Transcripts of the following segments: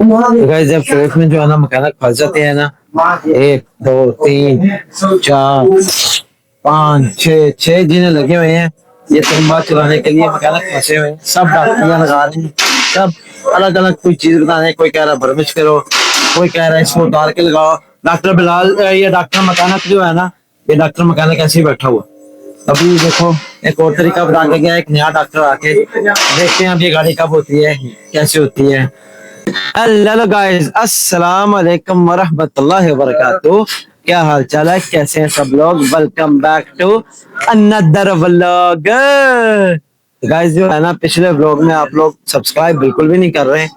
Guys जब face में जो है ना मैकेनिक फंस जाते हैं ना, 1 2 3 4 5 6 जिन्हें लगे हुए हैं ये तंबा चलाने के लिए मैकेनिक फंसे हुए हैं, सब डॉक्टरियां लगा रहे हैं, सब अलग अलग कोई चीज बता रहे हैं। कोई कह रहा है बर्मिश करो, कोई कह रहा है इसको उतार के लगाओ। डॉक्टर बिलाल ये डॉक्टर मैकेनिक जो है ना, ये डॉक्टर मैकेनिक ऐसे ही बैठा हुआ। अभी देखो एक और तरीका बता के गया, एक नया डॉक्टर आके देखते हैं अब ये गाड़ी कब होती है, कैसे होती है। हेलो गाइस, अस्सलाम वालेकुम वरहमतुल्लाहि वबरकातुहू। क्या हाल चाल है, कैसे हैं सब लोग? Welcome back to another vlog. Guys जो है ना, पिछले व्लॉग में आप लोग सब्सक्राइब बिल्कुल भी नहीं कर रहे हैं।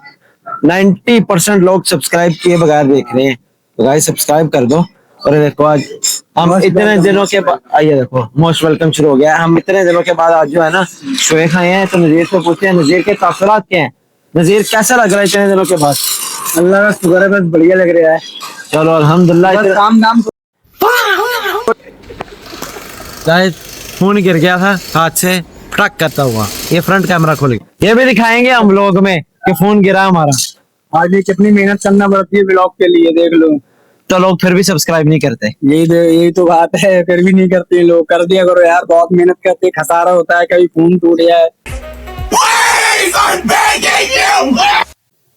90% लोग सब्सक्राइब किए बगैर देख रहे हैं, तो गाइस सब्सक्राइब कर दो। और ये देखो आज हम इतने दिनों के बाद, आइए देखो मोस्ट वेलकम शुरू हो गया है। हम इतने दिनों के बाद आज जो है ना शोए खाए हैं, तो नजीर से पूछते हैं नजीर के तासुरात क्या हैं। नजीर कैसा लग रहा है इतने दिनों के बाद? अल्लाह का शुक्र है, बस बढ़िया लग रहा है। चलो अल्हम्दुलिल्लाह। बस काम नाम गाइस फोन गिर गया था हाथ से फटक करता हुआ, ये फ्रंट कैमरा खोल गया। ये भी दिखाएंगे हम लोग में कि फोन गिरा हमारा। आज ये कितनी मेहनत करना पड़ती है ब्लॉग के लिए, देख लो। तो लोग फिर भी सब्सक्राइब नहीं करते। यही तो बात है, फिर भी नहीं करते हैं लोग। कर दिया करो यार, बहुत मेहनत करते हैं, खसारा होता है, कभी फोन टूट जाए,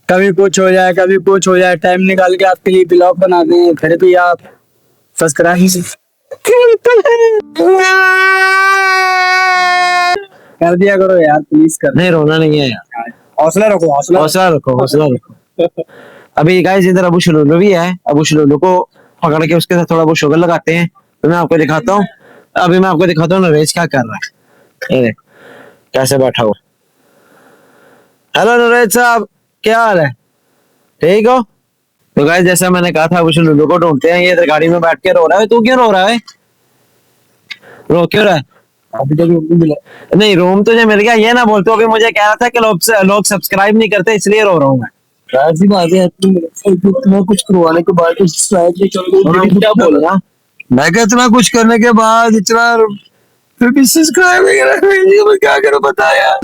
कभी कुछ हो जाए, कभी कुछ हो जाए। टाइम निकाल के आपके लिए ब्लॉग बनाते हैं, फिर भी आप सब्सक्राइब कर दिया करो यार, प्लीज कर। नहीं रोना नहीं है यार, हौसला रखो, हौसला हौसला रखो, हौसला रखो। अभी गाइस इधर अबू शलूलू भी है, अबू शलूलू को पकड़ के उसके साथ थोड़ा बहुत शुगर लगाते हैं। तो मैं आपको दिखाता हूँ, अभी मैं आपको दिखाता हूँ नरेश क्या कर रहा है। ये देखो कैसे बैठा हुआ। हेलो नरेश साहब, क्या हाल है? ठीक हो? तो गाइस जैसा मैंने कहा था, अबू शलूलू को ढूंढते हैं। ये इधर गाड़ी में बैठ के रो रहा है। तू क्यों रो रहा है? रो क्यों रहा है? अभी तक रूम मिला। नहीं रूम तुझे मिल गया, ये ना बोलते हो। अभी मुझे कह रहा था कि लोग सब्सक्राइब नहीं करते इसलिए रो रहा हूँ मैं। ऐसी बात है, तुम्हें कुछ करवाने के बाद कुछ शायद भी चल रही है। क्या बोल रहा? मैं क्या इतना कुछ करने के बाद इतना फिर भी सब्सक्राइब क्या करो बता यार।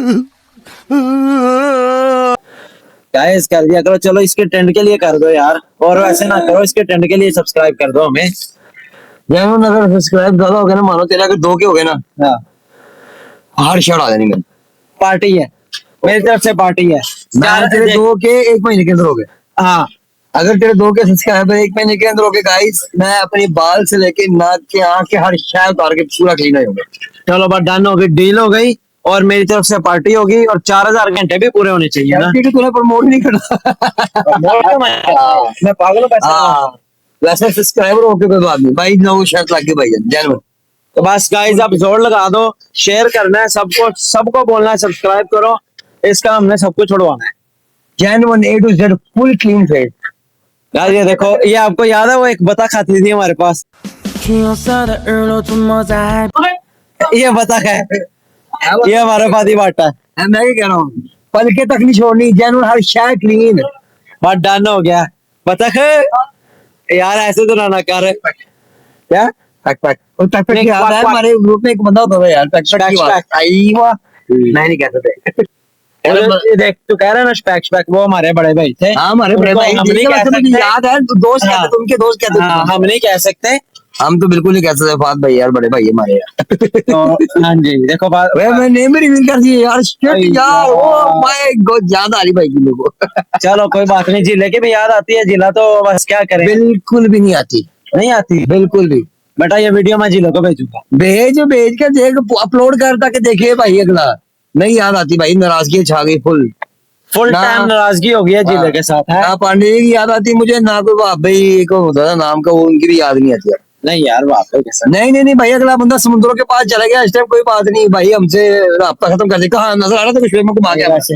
गाइस कर दिया करो, चलो इसके ट्रेंड के लिए कर दो यार, और वैसे ना करो, इसके ट्रेंड के लिए सब्सक्राइब कर दो हमें। जैन अगर सब्सक्राइब ज्यादा हो गया ना, मानो तेरा अगर 2 के हो गए ना, हाँ हर शर्ट आ जानी मेरी। पार्टी है, मेरी तरफ से पार्टी है। मैं तेरे 2 के 1 महीने के अंदर हो गए। हाँ अगर तेरे 2 के सब्सक्राइबर 1 महीने के अंदर हो गए गाइस, मैं अपनी बाल से लेके नाक के आंख के हर शय उतार के पूरा क्लीन हो गया। चलो बात डन हो गई, डील हो गई, और मेरी तरफ से पार्टी होगी, और 4000 घंटे भी पूरे होने चाहिए ना। तूने प्रमोट नहीं करना। मैं पागल हूँ पैसा। वैसे सब्सक्राइबर होके कोई बात नहीं भाई, 9 शर्ट लग गए भाई जैन। तो बस गाइस आप जोर लगा दो, शेयर करना है सबको, सबको बोलना है सब्सक्राइब करो, इसका हमने सबको छुड़वाना है। Jain A to Z full clean face. यार ये देखो, ये आपको याद है वो एक बता खाती थी हमारे पास, ये बता है, ये हमारे पास ही बांटा है। मैं क्या कह रहा हूँ, पलके तक नहीं छोड़नी, जैन हर शय क्लीन। बात डन हो गया। बता है यार, ऐसे तो ना कर। क्या पैक पैक और पैक पैक नहीं, याद है क्वाक, हमारे ग्रुप में एक बंदा होता था यार, पैक पैक की बात पैक। आई वाह। मैं नहीं कहता थे। ये देख तू कह रहा है ना स्पैक स्पैक, वो हमारे बड़े भाई थे। हाँ हमारे बड़े भाई, हम नहीं कह मुझे सकते, याद है, दोस्त हाँ, कहते थे, उनके दोस्त कहते हाँ, थे। हम नहीं कह सकते। हम तो बिल्कुल नहीं कह सकते फात भाई यार, बड़े भाई हमारे यार। तो हाँ जी देखो बात, मैं नेम ही रिवील कर दी यार, शिट यार, ओ माय गॉड, याद आ रही भाई की लोगों को। चलो कोई बात नहीं, जिले की भी याद आती है, जिला तो बस क्या करें। बिल्कुल भी नहीं आती, नहीं आती बिल्कुल भी। बेटा, ये वीडियो मैं जिले को भेजूंगा। भेज के देख, अपलोड कर ताकि देखे भाई अगला। नहीं याद आती भाई, नाराजगी छा गई फुल टाइम नाराजगी हो गई है जिले के साथ है। ना पांडे की याद आती मुझे, ना कोई भाई को होता था नाम का, वो उनकी भी याद नहीं आती। नहीं यार वापस कैसा? नहीं भाई, अगला बंदा समुद्रों के पास चला गया इस टाइम, कोई बात नहीं भाई, हमसे राब्ता खत्म कर दे। कहाँ नजर आ रहा था कुछ में घुमा गया वैसे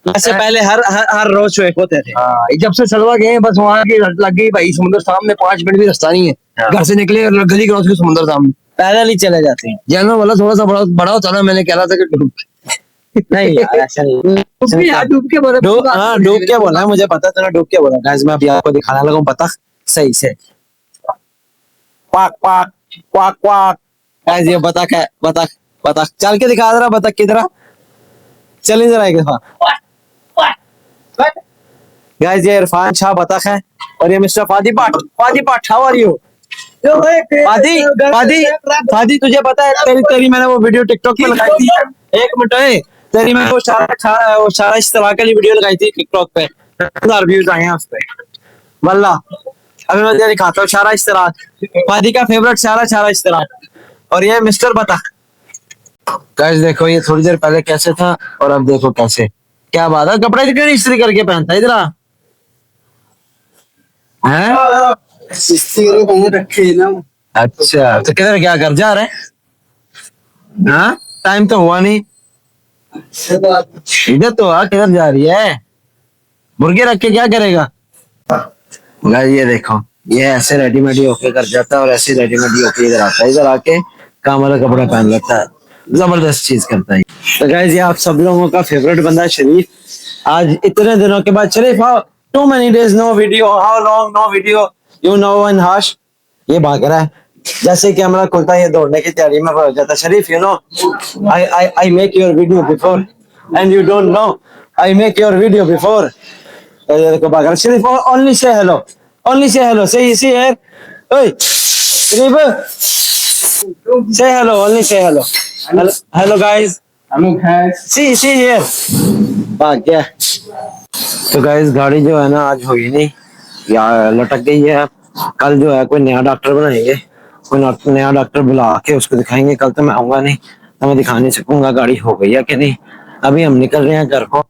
वैसे पहले हर रोज शोएक होते थे। जब से सलवा गए बस वहाँ की रट लग गई भाई, समुद्र सामने 5 मिनट भी रास्ता नहीं है, घर से निकले और गली क्रॉस की समुद्र सामने, पैदल ही चले जाते हैं। जानवर वाला थोड़ा सा बड़ा होता ना, मैंने कह रहा था कि नहीं यार ऐसा नहीं, डूब के बोला। हाँ डूब के बोला है, मुझे पता था ना डूब के बोला। गाइस मैं अभी आपको दिखाने लगा हूँ, पता सही से quack quack quack quack. Guys ये बतख है, बतख चल के दिखा जरा, बतख की तरह चल जरा एक दफा। गाइस ये इरफान शाह बतख है और ये मिस्टर फादी पाठ। फादी पाठ, हाउ आर यू? फादी फादी फादी, तुझे पता है तेरी तेरी मैंने वो वीडियो टिकटॉक पे लगाई थी, एक मिनट है, तेरी मैंने वो सारा इश्तरा के लिए वीडियो लगाई थी टिकटॉक पे, 1000 व्यूज आए हैं उस पे वल्ला। अभी मैं तुझे दिखाता हूँ सारा इश्तरा, फादी का फेवरेट सारा इश्तरा। और ये मिस्टर बतख। गाइस देखो ये थोड़ी देर पहले कैसे था और अब देखो कैसे, क्या बात है, कपड़े क्यों नहीं इस्त्री करके पहनता इधर आ? हैं? रखे ना। अच्छा तो किधर क्या कर जा रहे हैं? हाँ टाइम तो हुआ नहीं, इधर तो आ, किधर जा रही है? मुर्गे रख के क्या करेगा? गाइस ये देखो, ये ऐसे रेडीमेड ही होके कर जाता है और ऐसे रेडीमेड ही होके इधर आता है, इधर आके काम वाला कपड़ा पहन लेता है, जबरदस्त चीज करता है। तो गाइस ये आप सब लोगों का फेवरेट बंदा शरीफ, आज इतने दिनों के बाद, Sharif how too many days no video, how long no video, you know one हाश, ये भाग रहा है जैसे कैमरा खुलता है ये दौड़ने की तैयारी में हो जाता है। Sharif you know I make your video before and you don't know I make your video before. देखो भाग रहा Sharif, only say hello, only say hello, say see here, ओए शरीफ say hello, only say hello. Hello guys. Hello guys. See here. भाग गया। तो guys गाड़ी जो है ना आज हुई नहीं, यार लटक गई है। कल जो है कोई नया डॉक्टर बनाएंगे, कोई नया डॉक्टर बुला के उसको दिखाएंगे। कल तो मैं आऊंगा नहीं, तो मैं दिखा नहीं सकूंगा गाड़ी हो गई है कि नहीं। अभी हम निकल रहे हैं घर को,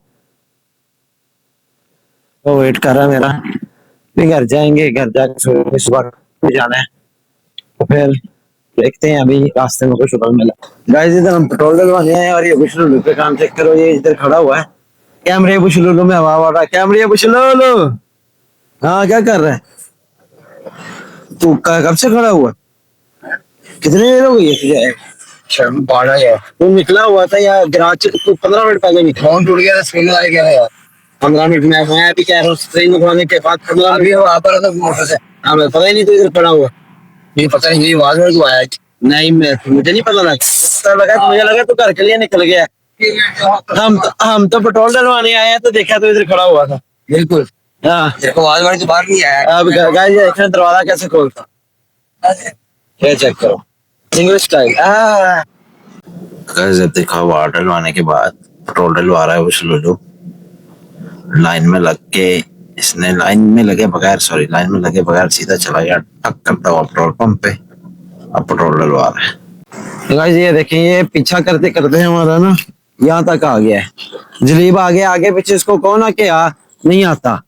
तो वेट कर रहा है मेरा, फिर घर जाएंगे, घर जाके सुबह जाना है, तो फिर देखते हैं। अभी रास्ते में कुछ होटल मिला। गाइस इधर हम पेट्रोल डलवाने हैं और ये बुशलुलु पे काम चेक करो, ये इधर खड़ा हुआ है कैमरे बुशलुलु में, हवा वाला कैमरे बुशलुलु। हाँ क्या कर रहा है तू, कब से खड़ा हुआ, कितनी देर हो गई है तुझे? शर्म पाड़ा है। तू निकला हुआ था यार गराज, तू 15 मिनट पहले निकला। फोन टूट गया था, स्क्रीन आ गया यार। 15 मिनट में मैं अभी कह रहा हूँ ट्रेन निकलने के बाद 15 अभी वहां पर था मोटर से। हाँ मैं पता ही नहीं, तू इधर खड़ा हुआ। ये पता नहीं मेरी आवाज में क्यों आया। नहीं मैं, मुझे नहीं पता लगा, मुझे लगा तू घर के लिए निकल गया। हम तो पेट्रोल डलवाने आए हैं, तो देखा तो इधर खड़ा हुआ था। बिल्कुल। हाँ तेरे को आवाज वाली तो बाहर नहीं आया। अब गाइस ये देखना दरवाजा कैसे खोलता, ये चेक करो इंग्लिश स्टाइल। गाइस जब देखा वाटर डलवाने के बाद पेट्रोल डलवा रहा है बुशलुलु, लाइन में लग के, इसने लाइन में लगे बगैर सीधा चला गया टक करता हुआ पेट्रोल पंप पे, अब पेट्रोल डलवा रहा है। गाइस ये देखें, ये पीछा करते करते हमारा ना यहाँ तक आ गया है, जलीब आ गया, आगे पीछे इसको कौन आके आ नहीं आता।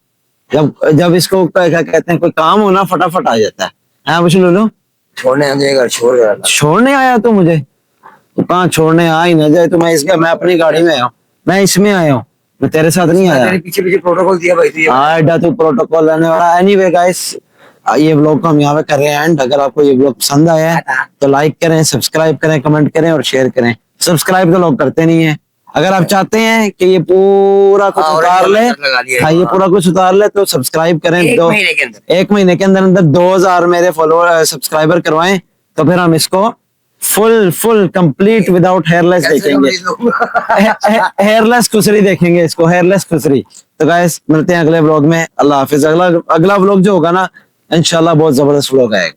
जब इसको क्या कहते हैं कोई काम होना फटाफट आ जाता है। हाँ बुशलुलु छोड़ने आ जाएगा, छोड़ने आया तू मुझे? तो कहाँ छोड़ने आ ही ना जाए, तो मैं अपनी गाड़ी में आया हूँ, मैं इसमें आया हूँ, मैं तेरे साथ नहीं आया। तेरे पीछे पीछे प्रोटोकॉल दिया भाई तू। हाँ एडा तू प्रोटोकॉल लेने वाला। एनीवे गाइस ये व्लॉग को हम यहाँ पे कर रहे हैं एंड। अगर आपको ये व्लॉग पसंद आया है तो लाइक करें, सब्सक्राइब करें, कमेंट करें और शेयर करें। सब्सक्राइब तो लोग करते नहीं है। अगर आप चाहते हैं कि ये पूरा कुछ उतार ले, हाँ ये पूरा कुछ उतार ले, तो सब्सक्राइब करें। एक महीने के अंदर 2000 मेरे फॉलोअर सब्सक्राइबर करवाएं, तो फिर हम इसको फुल कंप्लीट विदाउट हेयरलेस देखेंगे। हेयरलेस खुसरी देखेंगे इसको, हेयरलेस खुसरी। तो गाइस मिलते हैं अगले व्लॉग में, अल्लाह हाफिज। अगला व्लॉग जो होगा ना इंशाल्लाह बहुत जबरदस्त व्लॉग आएगा।